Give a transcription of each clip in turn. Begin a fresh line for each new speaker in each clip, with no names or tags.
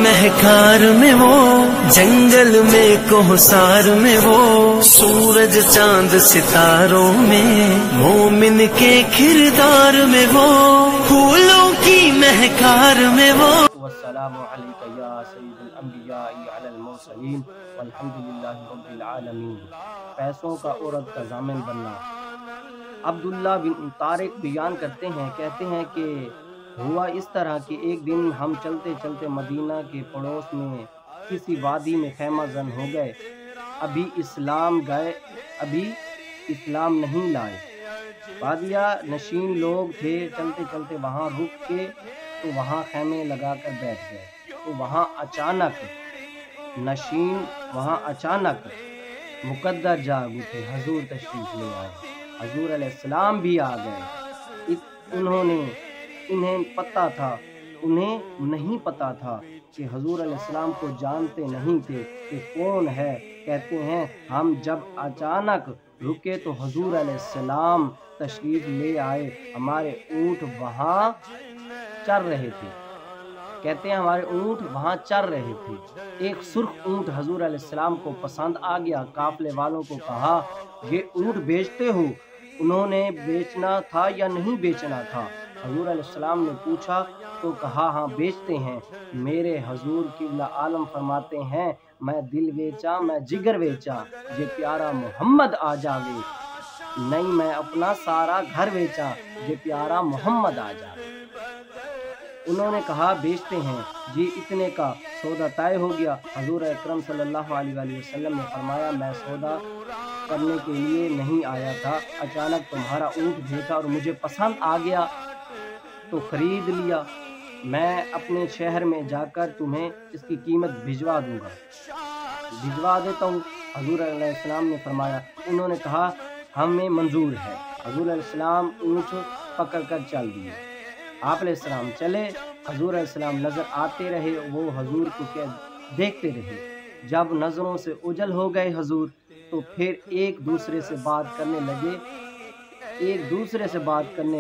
مہکار میں وہ، جنگل میں کوہسار میں وہ، سورج چاند ستاروں میں، مومن کے کردار میں وہ، پھولوں کی مہکار میں وہ۔
والسلام علیک یا سید الانبیاء علی المرسلین والحمد للہ رب العالمین۔ پیسوں کا عورت کا ضامن بننا۔ عبداللہ بن طارق بیان کرتے ہیں، کہتے ہیں کہ ہوا اس طرح کہ ایک دن ہم چلتے چلتے مدینہ کے پڑوس میں کسی وادی میں خیمہ زن ہو گئے۔ ابھی اسلام نہیں لائے، بادیہ نشین لوگ تھے۔ چلتے چلتے وہاں رک کے تو وہاں خیمے لگا کر بیٹھ گئے۔ تو وہاں اچانک مقدر جاگ اٹھے، حضور تشریف لے آئے، حضور علیہ السلام بھی آ گئے۔ انہیں نہیں پتا تھا کہ حضور علیہ السلام کو جانتے نہیں تھے کہ کون ہے۔ کہتے ہیں ہم جب اچانک رکے تو حضور علیہ السلام تشریف لے آئے، ہمارے اونٹ وہاں چر رہے تھے۔ کہتے ہیں ہمارے اونٹ وہاں چر رہے تھے۔ ایک سرخ اونٹ حضور علیہ السلام کو پسند آ گیا۔ قافلے والوں کو کہا یہ اونٹ بیچتے ہو؟ انہوں نے بیچنا تھا یا نہیں بیچنا تھا؟ حضور علیہ السلام نے پوچھا تو کہا ہاں بیچتے ہیں۔ میرے حضور قبلہ عالم فرماتے ہیں میں دل ویچا میں جگر ویچا، یہ پیارا محمد آ جاوے، نہیں میں اپنا سارا گھر ویچا، یہ پیارا محمد آ جاوے۔ انہوں نے کہا بیچتے ہیں جی، اتنے کا سودا طے ہو گیا۔ حضور اکرم صلی اللہ علیہ وسلم نے فرمایا میں سودا کرنے کے لیے نہیں آیا تھا، اچانک تمہارا اونٹ دیکھا اور مجھے پسند آ گیا تو خرید لیا۔ میں اپنے شہر میں جا کر تمہیں اس کی قیمت بھجوا دیتا ہوں۔ حضور علیہ السلام نے فرمایا، انہوں نے کہا ہمیں منظور ہے۔ حضور علیہ السلام اونٹ پکڑ کر چل دیے۔ آپ علیہ السلام چلے، حضور علیہ السلام نظر آتے رہے، وہ حضور کو دیکھتے رہے۔ جب نظروں سے اوجھل ہو گئے حضور تو پھر ایک دوسرے سے بات کرنے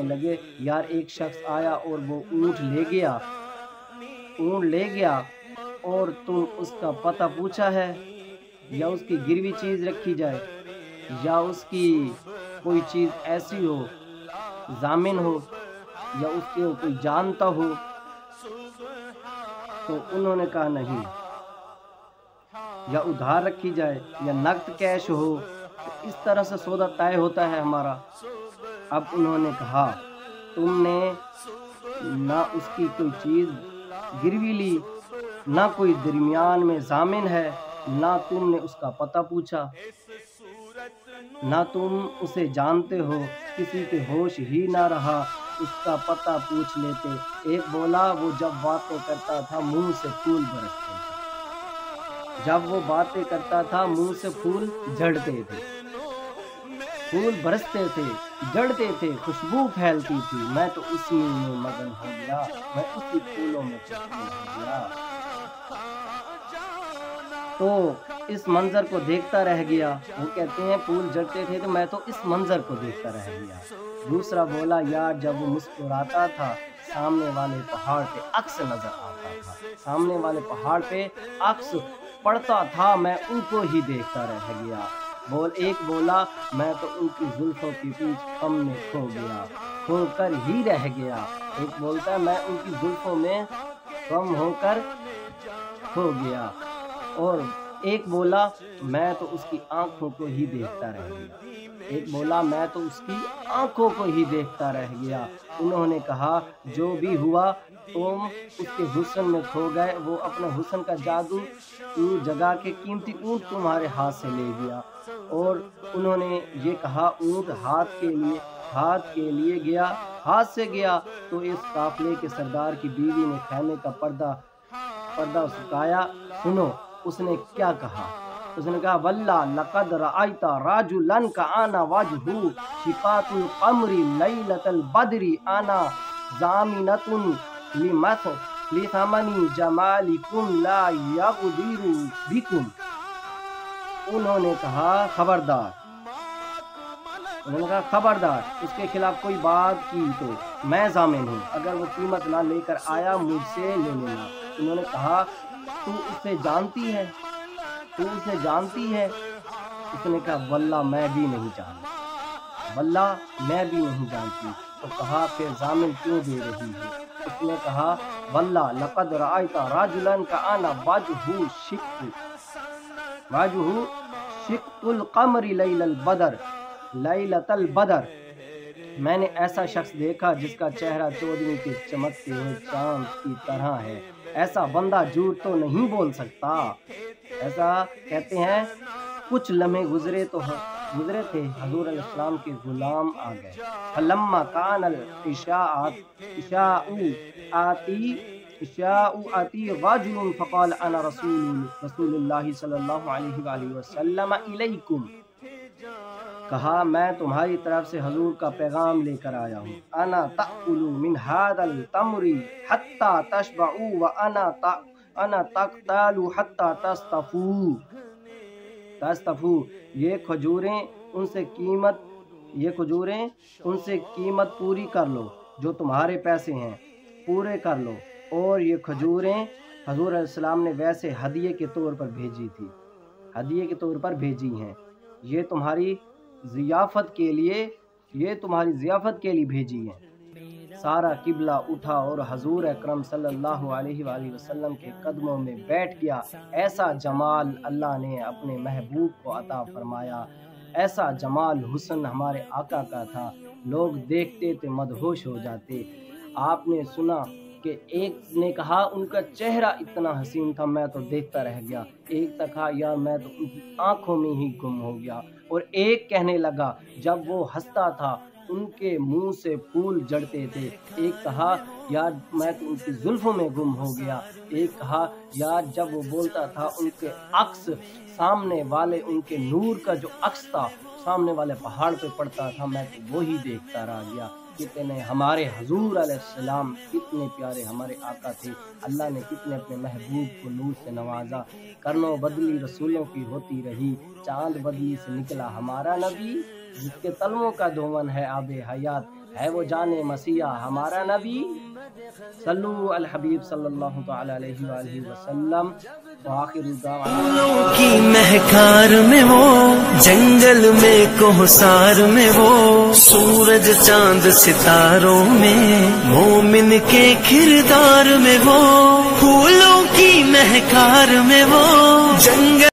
لگے۔ یار ایک شخص آیا اور وہ اونٹ لے گیا اور تم اس کا پتہ پوچھا ہے؟ یا اس کی گروی چیز رکھی جائے، یا اس کی کوئی چیز ایسی ہو ضامن ہو، یا اس کو کوئی جانتا ہو؟ تو انہوں نے کہا نہیں۔ یا ادھار رکھی جائے یا نقد کیش ہو، تو اس طرح سے سودا طے ہوتا ہے ہمارا۔ اب انہوں نے کہا تم نے نہ اس کی کوئی چیز گروی لی، نہ کوئی درمیان میں ضامن ہے، نہ تم نے اس کا پتہ پوچھا، نہ تم اسے جانتے ہو، کسی کے ہوش ہی نہ رہا اس کا پتہ پوچھ لیتے۔ ایک بولا وہ جب باتیں کرتا تھا منہ سے پھول برستے تھے، جب وہ باتیں کرتا تھا منہ سے پھول جھڑتے تھے، پھول برستے تھے، جڑتے تھے، خوشبو پھیلتی تھی، میں تو اسی میں مگن ہو گیا، میں اسی پھولوں میں مگن ہو گیا۔ تو اس منظر کو دیکھتا رہ گیا۔ وہ کہتے ہیں پھول جڑتے تھے تو میں تو اس منظر کو دیکھتا رہ گیا۔ دوسرا بولا یار جب وہ مسکراتا تھا سامنے والے پہاڑ پہ عکس نظر آتا تھا، سامنے والے پہاڑ پہ عکس پڑتا تھا، میں ان کو ہی دیکھتا رہ گیا۔ ایک بولا میں تو ان کی زلفوں کے پیچھے غم میں کھو کر ہی رہ گیا۔ ایک بولتا ہے میں ان کی زلفوں میں غم ہو کر کھو گیا، اور ایک بولا میں تو اس کی آنکھوں کو ہی دیکھتا رہ گیا، ایک بولا میں تو اس کی آنکھوں کو ہی دیکھتا رہ گیا۔ انہوں نے کہا جو بھی ہوا تم اس کے حسن میں کھو گئے، وہ اپنے حسن کا جادو جگا کے قیمتی اونٹ تمہارے ہاتھ سے لے گیا۔ اور انہوں نے یہ کہا اونٹ ہاتھ کے لیے گیا، ہاتھ سے گیا تو اس قافلے کے سردار کی بیوی نے خیمے کا پردہ سکایا۔ سنو اس نے کیا کہا، اس نے کہا واللہ لقد رأیت رجلا کان وجهه شقاق القمر لیلۃ البدر انا ضامنۃ لثمن جمالکم لا یغدر بکم۔ انہوں نے کہا خبردار اس کے خلاف کوئی بات کی تو میں ضامن ہوں، اگر وہ قیمت نہ لے کر آیا مجھ سے لے لینا، انہوں نے کہا تو اسے جانتی ہے، تو اسے جانتی ہے؟ اس نے کہا واللہ میں بھی نہیں جانتی، واللہ میں بھی نہیں جانتی۔ تو کہا پھر ضامن کیوں دے رہی ہے؟ اس نے کہا واللہ لقد رأیت رجلا کان وجهه شق القمر لیلۃ البدر، میں نے ایسا شخص دیکھا جس کا چہرہ 14ویں کے چمکتے ہوئے چاند کی طرح ہے، ایسا بندہ جھوٹ تو نہیں بول سکتا۔ ایسا کہتے ہیں کچھ لمحے گزرے تھے، حضور علیہ السلام کے غلام آ گئے۔ فلما کان العشاء آتی رجل فقال انا رسول اللہ صلی اللہ علیہ وآلہ وسلم الیکم، کہا میں تمہاری طرف سے حضور کا پیغام لے کر آیا ہوں۔ انا تأکلوا من هذا التمر حتى تشبعوا وانا تقتالوا حتى تستفوا، یہ کھجوریں ان سے قیمت پوری کر لو، جو تمہارے پیسے ہیں پورے کر لو۔ اور یہ کھجوریں حضور علیہ السلام نے ویسے ہدیے کے طور پر بھیجی تھی، ہدیے کے طور پر بھیجی ہیں، یہ تمہاری ضیافت کے لیے بھیجی ہیں۔ سارا قبلہ اٹھا اور حضور اکرم صلی اللہ علیہ وآلہ وسلم کے قدموں میں بیٹھ گیا۔ ایسا جمال اللہ نے اپنے محبوب کو عطا فرمایا، ایسا جمال حسن ہمارے آقا کا تھا، لوگ دیکھتے تھے مدہوش ہو جاتے۔ آپ نے سنا کہ ایک نے کہا ان کا چہرہ اتنا حسین تھا میں تو دیکھتا رہ گیا، ایک نے کہا یار میں تو ان کی آنکھوں میں ہی گم ہو گیا، اور ایک کہنے لگا جب وہ ہنستا تھا ان کے منہ سے پھول جڑتے تھے، ایک کہا یار میں تو ان کی زلفوں میں گم ہو گیا، ایک کہا یار جب وہ بولتا تھا ان کے عکس سامنے والے، ان کے نور کا جو عکس تھا سامنے والے پہاڑ پہ پڑتا تھا، میں تو وہی دیکھتا رہ گیا۔ کتنے ہمارے حضور علیہ السلام کتنے پیارے ہمارے آقا تھے، اللہ نے کتنے اپنے محبوب کو نور سے نوازا۔ کرنوں بدلی رسولوں کی ہوتی رہی، چاند بدلی سے نکلا ہمارا نبی، جس کے تلووں کا دھون ہے آب حیات، ہے وہ جان مسیحا ہمارا نبی۔ صلو علی الحبیب صلی اللہ تعالی علیہ وآلہ وسلم۔ وآخر دعوانا
کی مہکار میں وہ، جنگل میں کوہسار میں وہ، سورج چاند ستاروں میں، مومن کے کردار میں وہ، پھولوں کی مہکار میں وہ، جنگل